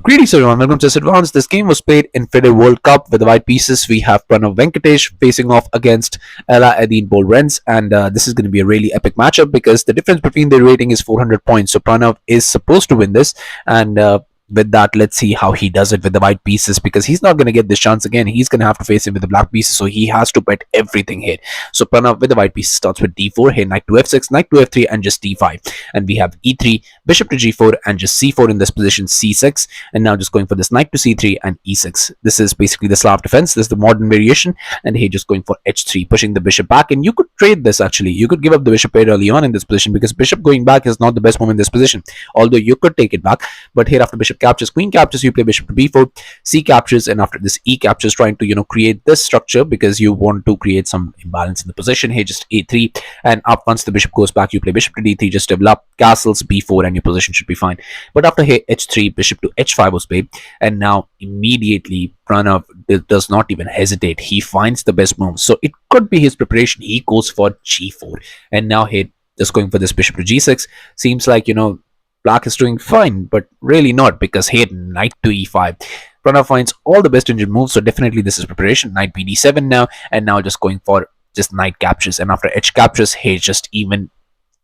Greetings everyone, welcome to ChessAdvancedd. This game was played in FIDE World Cup with the white pieces. We have Pranav V facing off against Eddine Bourlens, and this is going to be a really epic matchup because the difference between their rating is 400 points. So Pranav is supposed to win this, and with that, let's see how he does it with the white pieces, because he's not going to get this chance again. He's going to have to face it with the black pieces, so he has to bet everything here. So Pranav with the white pieces starts with d4, here knight to f6, knight to f3, and just d5. And we have e3, bishop to g4, and just c4 in this position, c6. And now just going for this knight to c3 and e6. This is basically the Slav defense. This is the modern variation. And here just going for h3, pushing the bishop back. And you could trade this actually. You could give up the bishop pair early on in this position, because bishop going back is not the best move in this position. Although you could take it back. But here after bishop captures, queen captures, you play bishop to b4, c captures, and after this e captures, trying to create this structure because you want to create some imbalance in the position. Here just a3, and up once the bishop goes back, you play bishop to d3, just develop castles, b4, and your position should be fine. But after here h3, bishop to h5 was played, and now immediately Pranav does not even hesitate. He finds the best move, so it could be his preparation. He goes for g4, and now here just going for this bishop to g6. Seems like black is doing fine, but really not, because here knight to e5. Pranav finds all the best engine moves, so definitely this is preparation. Knight bd7 now, and now just going for just knight captures, and after h captures, here just even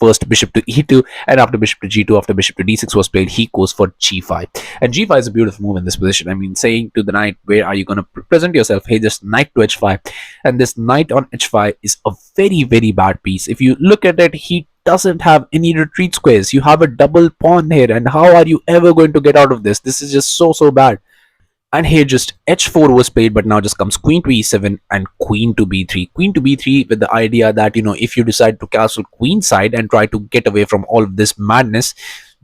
first bishop to e2, and after bishop to g2, after bishop to d6 was played, he goes for g5. And g5 is a beautiful move in this position. I mean, saying to the knight, where are you going to present yourself? Hey, just knight to h5, and this knight on h5 is a very, very bad piece. If you look at it, he doesn't have any retreat squares. You have a double pawn here, and how are you ever going to get out of this? This is just so bad. And here just h4 was played, but now just comes queen to e7 and queen to b3. Queen to b3 with the idea that, if you decide to castle queen side and try to get away from all of this madness,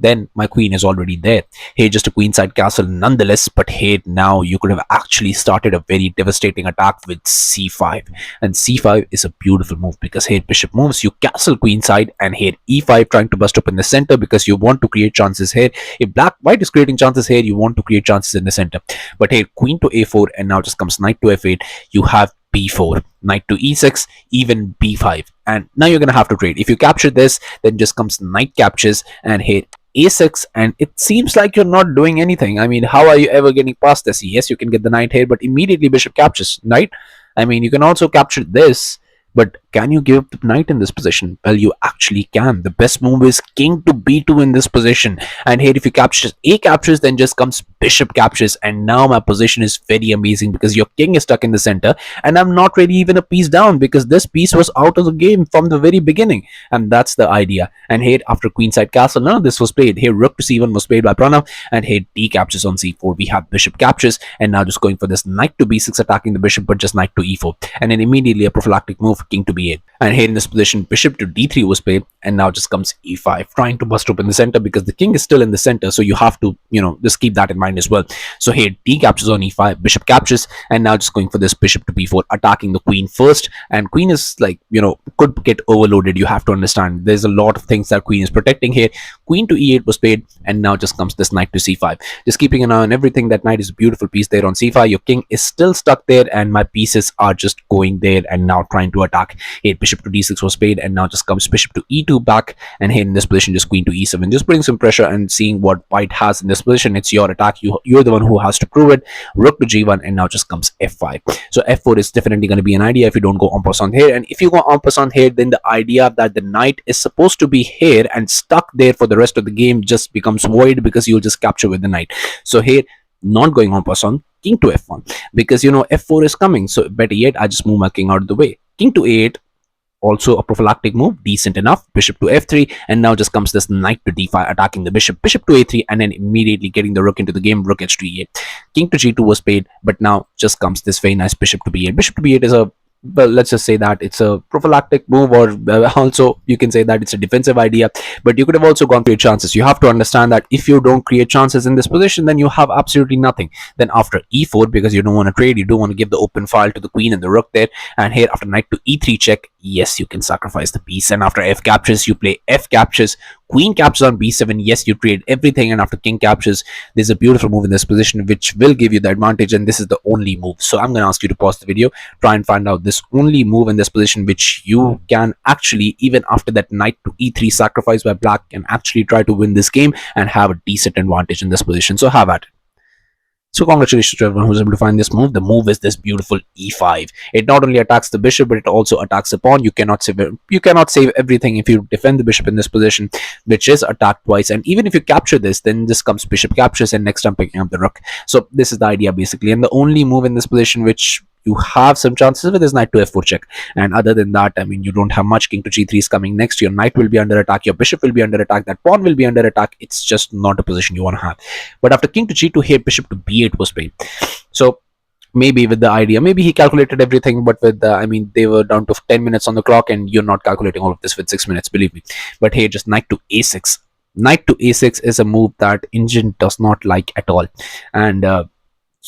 then my queen is already there. Here just a queenside castle nonetheless, but here now you could have actually started a very devastating attack with c5. And c5 is a beautiful move, because here bishop moves, you castle queenside, and here e5 trying to bust up in the center because you want to create chances here. If white is creating chances here, you want to create chances in the center. But here queen to a4, and now just comes knight to f8. You have b4, knight to e6, even b5, and now you're gonna have to trade. If you capture this, then just comes knight captures, and here a6, and it seems like you're not doing anything. I mean, how are you ever getting past this? Yes, you can get the knight here, but immediately bishop captures knight. I mean, you can also capture this, but can you give the knight in this position? Well, you actually can. The best move is king to b2 in this position, and here if you capture a captures, then just comes bishop captures, and now my position is very amazing because your king is stuck in the center, and I'm not really even a piece down because this piece was out of the game from the very beginning, and that's the idea. And here after queenside castle, none of this was played. Here rook to c1 was played by Pranav, and here d captures on c4. We have bishop captures, and now just going for this knight to b6, attacking the bishop, but just knight to e4, and then immediately a prophylactic move, king to b8. And here in this position, bishop to d3 was played, and now just comes e5, trying to bust up in the center because the king is still in the center, so you have to just keep that in mind as well. So here d captures on e5, bishop captures, and now just going for this bishop to b4, attacking the queen first. And queen is like, could get overloaded. You have to understand there's a lot of things that queen is protecting here. Queen to e8 was played, and now just comes this knight to c5, just keeping an eye on everything. That knight is a beautiful piece there on c5. Your king is still stuck there, and my pieces are just going there and now trying to attack. Here bishop to d6 was played, and now just comes bishop to e2 back, and here in this position just queen to e7, just putting some pressure and seeing what white has in this position. It's your attack, you're the one who has to prove it. Rook to g1, and now just comes f5. So f4 is definitely going to be an idea if you don't go en passant here, and if you go en passant here, then the idea that the knight is supposed to be here and stuck there for the rest of the game just becomes void, because you'll just capture with the knight. So here not going en passant, king to f1, because f4 is coming, so better yet I just move my king out of the way. King to a8, also a prophylactic move, decent enough. Bishop to f3, and now just comes this knight to d5, attacking the bishop. Bishop to a3, and then immediately getting the rook into the game. Rook h to e8. King to g2 was played, but now just comes this very nice bishop to b8. Bishop to b8 is a well, let's just say that it's a prophylactic move, or also you can say that it's a defensive idea. But you could have also gone for your chances. You have to understand that if you don't create chances in this position, then you have absolutely nothing. Then after e4, because you don't want to trade, you don't want to give the open file to the queen and the rook there. And here after knight to e3 check, yes, you can sacrifice the piece. And after f captures, you play f captures, queen captures on b7. Yes, you trade everything. And after king captures, there's a beautiful move in this position which will give you the advantage, and this is the only move. So I'm going to ask you to pause the video, try and find out this only move in this position which you can actually, even after that knight to e3 sacrifice by black, can actually try to win this game and have a decent advantage in this position. So have at it. So congratulations to everyone who's able to find this move. The move is this beautiful e5. It not only attacks the bishop, but it also attacks the pawn. You cannot save everything if you defend the bishop in this position, which is attacked twice. And even if you capture this, then this comes bishop captures, and next I'm picking up the rook. So this is the idea basically. And the only move in this position which you have some chances with is knight to f4 check. And other than that, I mean, you don't have much. King to g3 is coming next. Your knight will be under attack. Your bishop will be under attack. That pawn will be under attack. It's just not a position you want to have. But after king to g2, here bishop to b8 was played. So maybe with the idea, maybe he calculated everything, but with the, I mean, they were down to 10 minutes on the clock, and you're not calculating all of this with 6 minutes, believe me. But here just knight to a6. Knight to a6 is a move that Engine does not like at all. And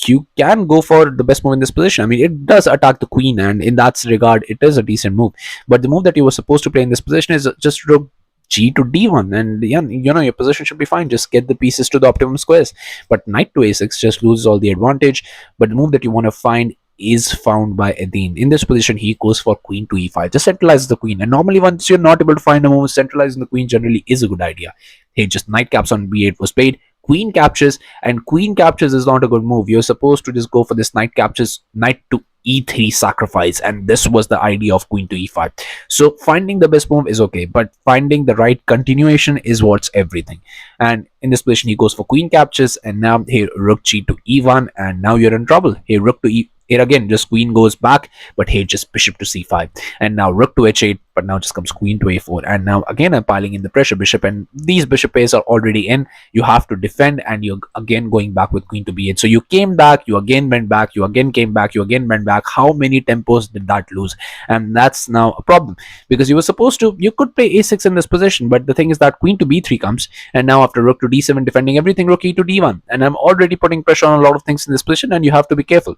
you can go for the best move in this position. I mean, it does attack the queen, and in that regard, it is a decent move. But the move that you were supposed to play in this position is just rook g to d1, and yeah, you know, your position should be fine. Just get the pieces to the optimum squares. But knight to a6 just loses all the advantage. But the move that you want to find is found by Eddine. In this position, he goes for queen to e5, just centralizes the queen. And normally, once you're not able to find a move, centralizing the queen generally is a good idea. Hey, just knight caps on b8 was played. Queen captures, and queen captures is not a good move. You're supposed to just go for this knight captures, knight to e3 sacrifice, and this was the idea of queen to e5. So finding the best move is okay, but finding the right continuation is what's everything. And in this position, he goes for queen captures, and now here rook g to e1, and now you're in trouble. Here rook to e. Here again, just queen goes back, but here just bishop to c5, and now rook to h8, but now just comes queen to a4, and now again I'm piling in the pressure bishop, and these bishop pairs are already in. You have to defend, and you're again going back with queen to b8. So you came back, you again went back, you again came back, you again went back. How many tempos did that lose? And that's now a problem, because you were supposed to, you could play a6 in this position, but the thing is that queen to b3 comes, and now after rook to d7, defending everything, rook e to d1, and I'm already putting pressure on a lot of things in this position, and you have to be careful.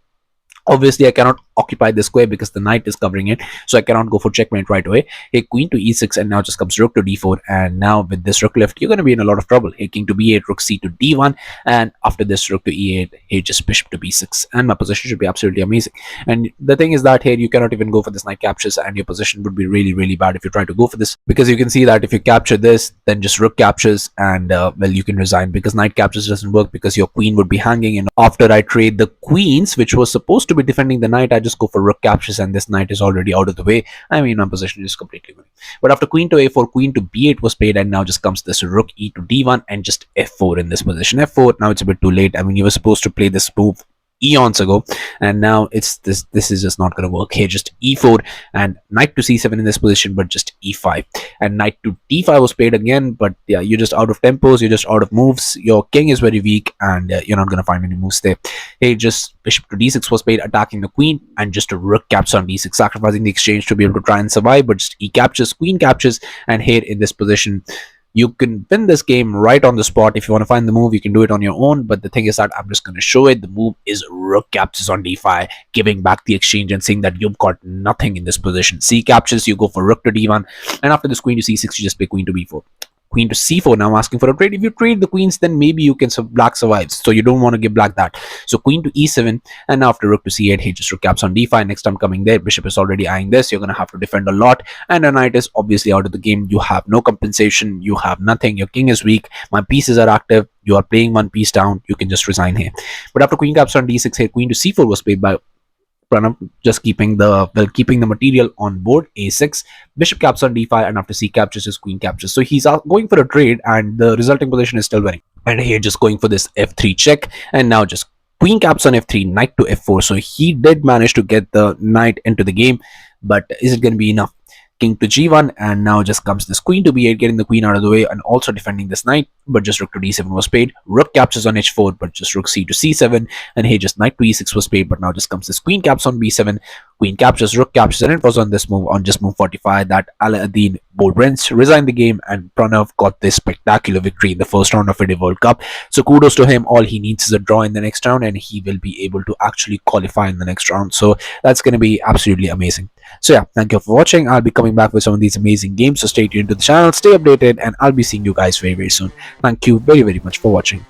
Obviously, I cannot occupy the square because the knight is covering it, so I cannot go for checkmate right away. Hey, queen to e6, and now just comes rook to d4, and now with this rook left, you're going to be in a lot of trouble. Hey, king to b8, rook c to d1, and after this rook to e8, hey, just bishop to b6, and my position should be absolutely amazing. And the thing is that here you cannot even go for this knight captures, and your position would be really, really bad if you try to go for this, because you can see that if you capture this, then just rook captures, and well, you can resign, because knight captures doesn't work, because your queen would be hanging. And after I trade the queens, which was supposed to be defending the knight, I just go for rook captures, and this knight is already out of the way. I mean, my position is completely winning. But after queen to a4, queen to b8 was played, and now just comes this rook e to d1, and just f4 in this position. F4, now it's a bit too late. I mean, you were supposed to play this move eons ago, and now it's this is just not going to work. Here just e4, and knight to c7 in this position, but just e5, and knight to d5 was played again. But yeah, you're just out of tempos, you're just out of moves. Your king is very weak, and you're not going to find any moves there. Hey, just bishop to d6 was played, attacking the queen, and just a rook captures on d6, sacrificing the exchange to be able to try and survive. But just e captures, queen captures, and here in this position, you can win this game right on the spot. If you want to find the move, you can do it on your own. But the thing is that I'm just going to show it. The move is rook captures on d5, giving back the exchange and saying that you've got nothing in this position. C captures, you go for rook to d1. And after this queen to c6, you just play queen to b4. Queen to c4, now asking for a trade. If you trade the queens, then maybe you can, black survives, so you don't want to give black that. So queen to e7, and now after rook to c8, he just rook caps on d5. Next time coming there, bishop is already eyeing this. You're going to have to defend a lot, and a knight is obviously out of the game. You have no compensation, you have nothing. Your king is weak, my pieces are active, you are playing one piece down. You can just resign here. But after queen caps on d6, here queen to c4 was played by Pranav, just keeping the material on board. A6, bishop caps on d5, and after c captures, his queen captures. So he's going for a trade, and the resulting position is still winning. And here just going for this f3 check, and now just queen caps on f3, knight to f4. So he did manage to get the knight into the game, but is it going to be enough? King to g1, and now just comes this queen to b8, getting the queen out of the way and also defending this knight. But just rook to d7 was played, rook captures on h4, but just rook c to c7, and here just knight to e6 was played. But now just comes this queen caps on b7, queen captures, rook captures, and it was on this move, on just move 45, that Eddine Bourlens resigned the game, and Pranav got this spectacular victory in the first round of FIDE World Cup. So kudos to him. All he needs is a draw in the next round, and he will be able to actually qualify in the next round. So that's going to be absolutely amazing. So yeah, thank you for watching. I'll be coming back with some of these amazing games, so stay tuned to the channel, stay updated, and I'll be seeing you guys very, very soon. Thank you very, very much for watching.